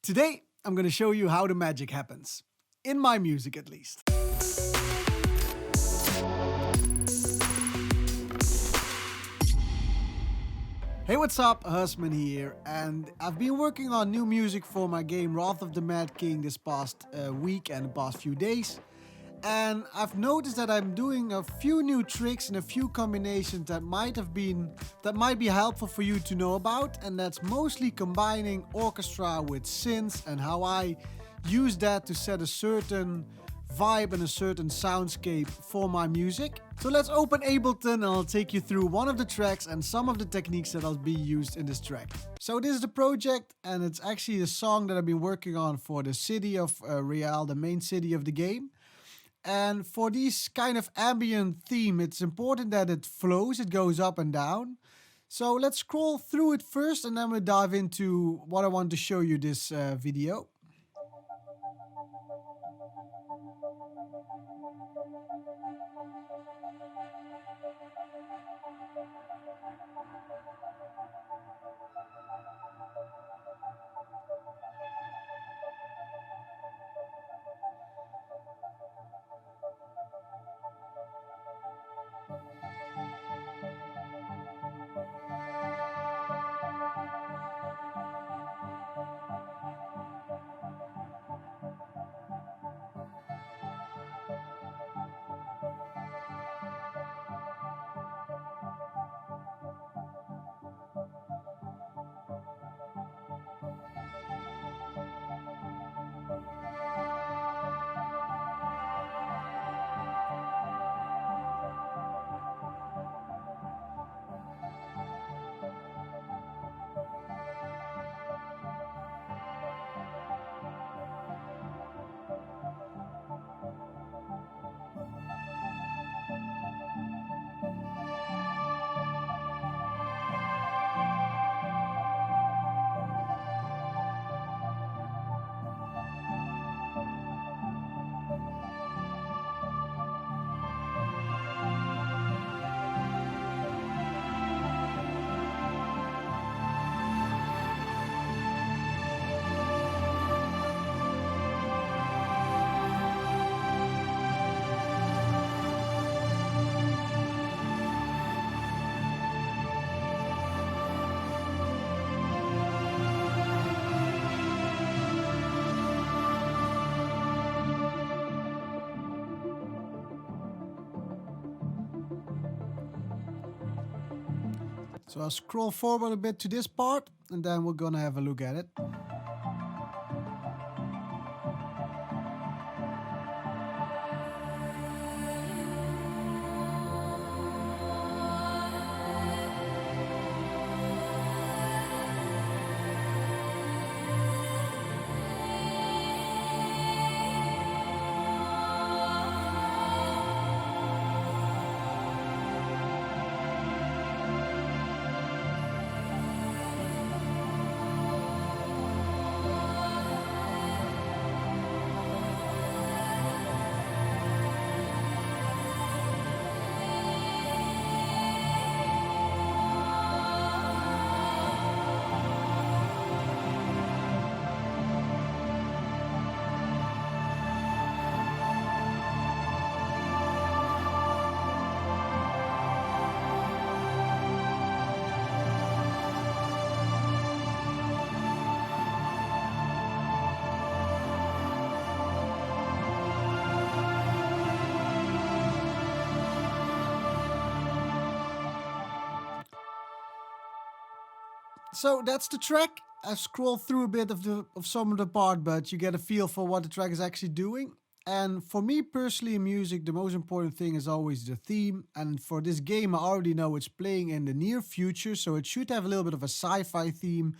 Today, I'm going to show you how the magic happens. In my music, at least. Hey, what's up? Husman here, and I've been working on new music for my game Wrath of the Mad King this past week and the past few days. And I've noticed that I'm doing a few new tricks and a few combinations that might be helpful for you to know about, and that's mostly combining orchestra with synths and how I use that to set a certain vibe and a certain soundscape for my music. So let's open Ableton and I'll take you through one of the tracks and some of the techniques that will be used in this track. So this is the project, and it's actually a song that I've been working on for the city of Real, the main city of the game. And for this kind of ambient theme, it's important that it flows, it goes up and down. So let's scroll through it first and then we'll dive into what I want to show you this video. So I'll scroll forward a bit to this part and then we're gonna have a look at it. So that's the track. I've scrolled through a bit of some of the part, but you get a feel for what the track is actually doing. And for me personally in music, the most important thing is always the theme. And for this game, I already know it's playing in the near future, so it should have a little bit of a sci-fi theme,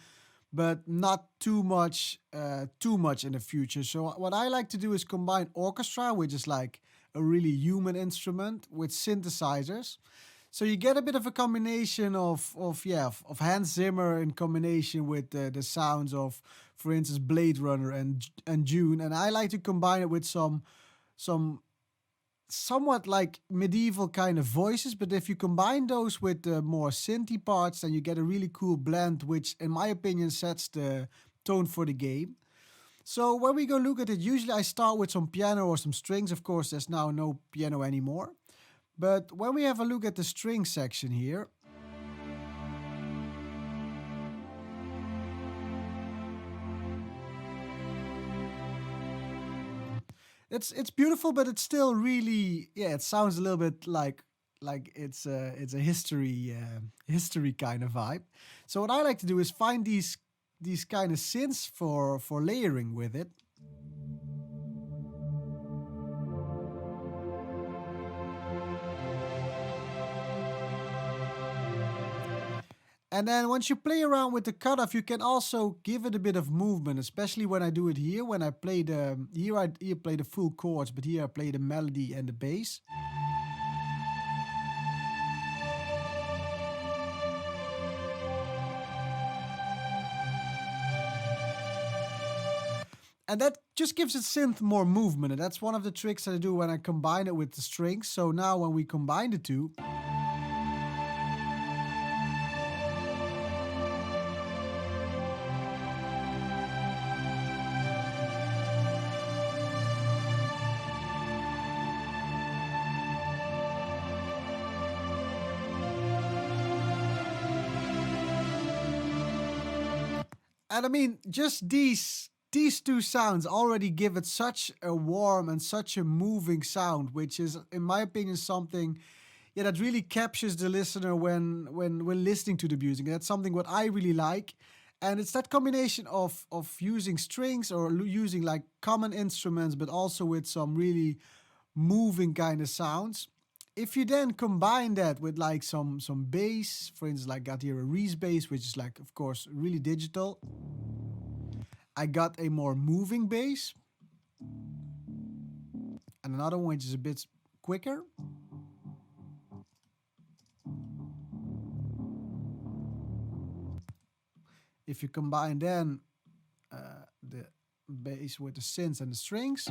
but not too much in the future. So what I like to do is combine orchestra, which is like a really human instrument, with synthesizers. So you get a bit of a combination of Hans Zimmer in combination with the sounds of, for instance, Blade Runner and Dune, and I like to combine it with some somewhat like medieval kind of voices. But if you combine those with the more synthy parts, then you get a really cool blend, which, in my opinion, sets the tone for the game. So when we go look at it, usually I start with some piano or some strings. Of course, there's now no piano anymore. But when we have a look at the string section here, it's beautiful, but it's still really, yeah, it sounds a little bit like it's a history kind of vibe. So what I like to do is find these kind of synths for layering with it. And then once you play around with the cutoff, you can also give it a bit of movement, especially when I do it here. When I play here play the full chords, but here I play the melody and the bass. And that just gives the synth more movement. And that's one of the tricks that I do when I combine it with the strings. So now when we combine the two, and I mean, just these two sounds already give it such a warm and such a moving sound, which is, in my opinion, something, yeah, that really captures the listener when listening to the music. That's something what I really like, and it's that combination of using strings or using like common instruments, but also with some really moving kind of sounds. If you then combine that with like some bass, for instance, like got here a Reese bass, which is like, of course, really digital. I got a more moving bass, and another one which is a bit quicker. If you combine then the bass with the synths and the strings,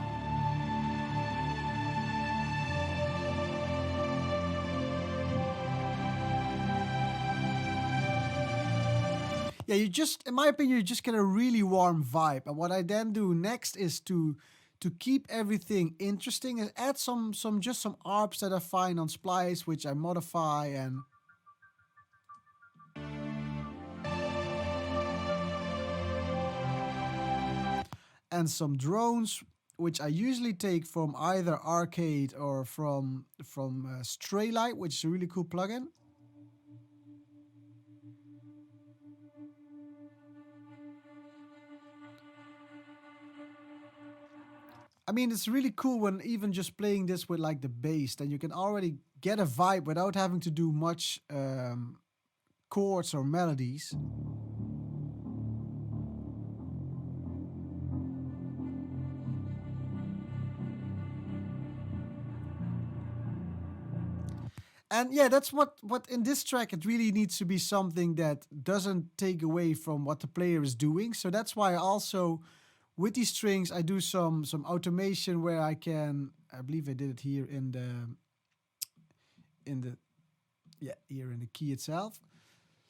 yeah, you just, in my opinion, you just get a really warm vibe. And what I then do next is to keep everything interesting and add some arps that I find on Splice, which I modify, and some drones, which I usually take from either Arcade or from Straylight, which is a really cool plugin. I mean, it's really cool when even just playing this with like the bass, then you can already get a vibe without having to do much chords or melodies. And yeah, that's what in this track it really needs to be something that doesn't take away from what the player is doing. So that's why I also, with these strings, I do some automation where I can, I believe I did it here in the yeah, here in the key itself.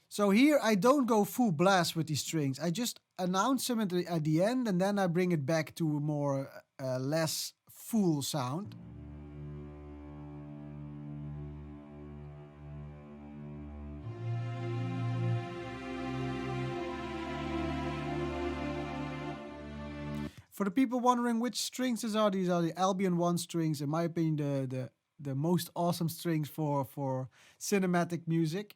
So here I don't go full blast with these strings. I just announce them at the end, and then I bring it back to a more less full sound. For the people wondering which strings these are the Albion 1 strings. In my opinion, the most awesome strings for cinematic music.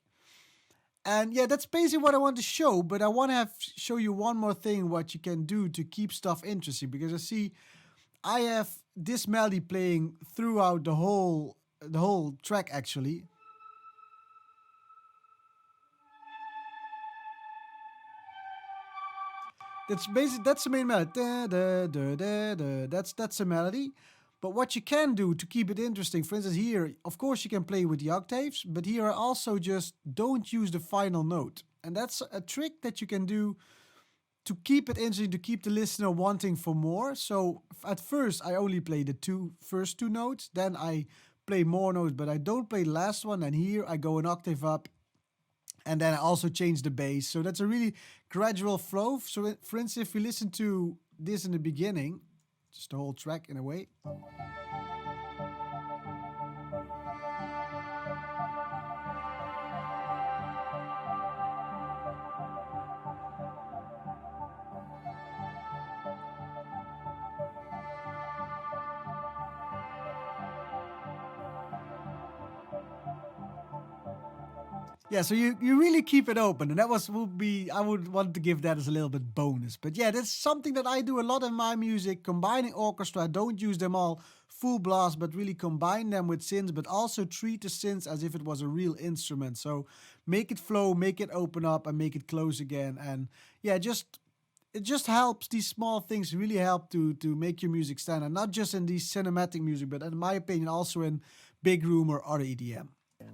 And yeah, that's basically what I want to show. But I want to show you one more thing what you can do to keep stuff interesting, because I see I have this melody playing throughout the whole track actually. That's the main melody. Da, da, da, da, da. That's the melody. But what you can do to keep it interesting, for instance, here, of course, you can play with the octaves, but here I also just don't use the final note. And that's a trick that you can do to keep it interesting, to keep the listener wanting for more. So at first, I only play the first two notes, then I play more notes, but I don't play the last one. And here I go an octave up, and then I also change the bass. So that's a really gradual flow. So for instance, if we listen to this in the beginning, just the whole track in a way. Yeah, so you really keep it open, and I would want to give that as a little bit bonus. But yeah, that's something that I do a lot in my music, combining orchestra. I don't use them all full blast, but really combine them with synths, but also treat the synths as if it was a real instrument. So make it flow, make it open up, and make it close again. And yeah, it just helps. These small things really help to make your music stand out, not just in these cinematic music, but in my opinion also in big room or other EDM.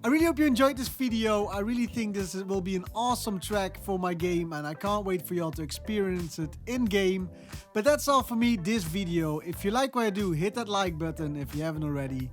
I really hope you enjoyed this video. I really think this will be an awesome track for my game, and I can't wait for y'all to experience it in game. But that's all for me this video. If you like what I do, hit that like button. If you haven't already,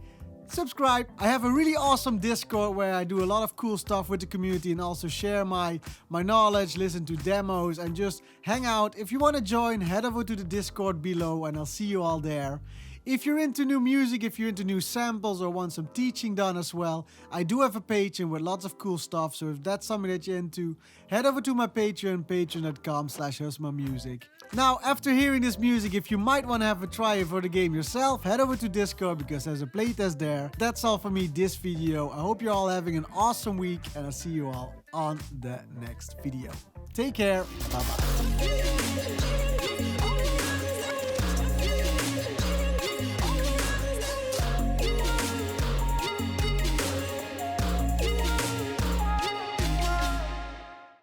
subscribe. I have a really awesome Discord where I do a lot of cool stuff with the community and also share my knowledge, listen to demos, and just hang out. If you want to join, head over to the Discord below and I'll see you all there. If you're into new music, if you're into new samples or want some teaching done as well, I do have a Patreon with lots of cool stuff. So if that's something that you're into, head over to my Patreon, patreon.com/husmamusic. Now, after hearing this music, if you might want to have a try for the game yourself, head over to Discord because there's a playtest there. That's all for me this video. I hope you're all having an awesome week and I'll see you all on the next video. Take care. Bye-bye.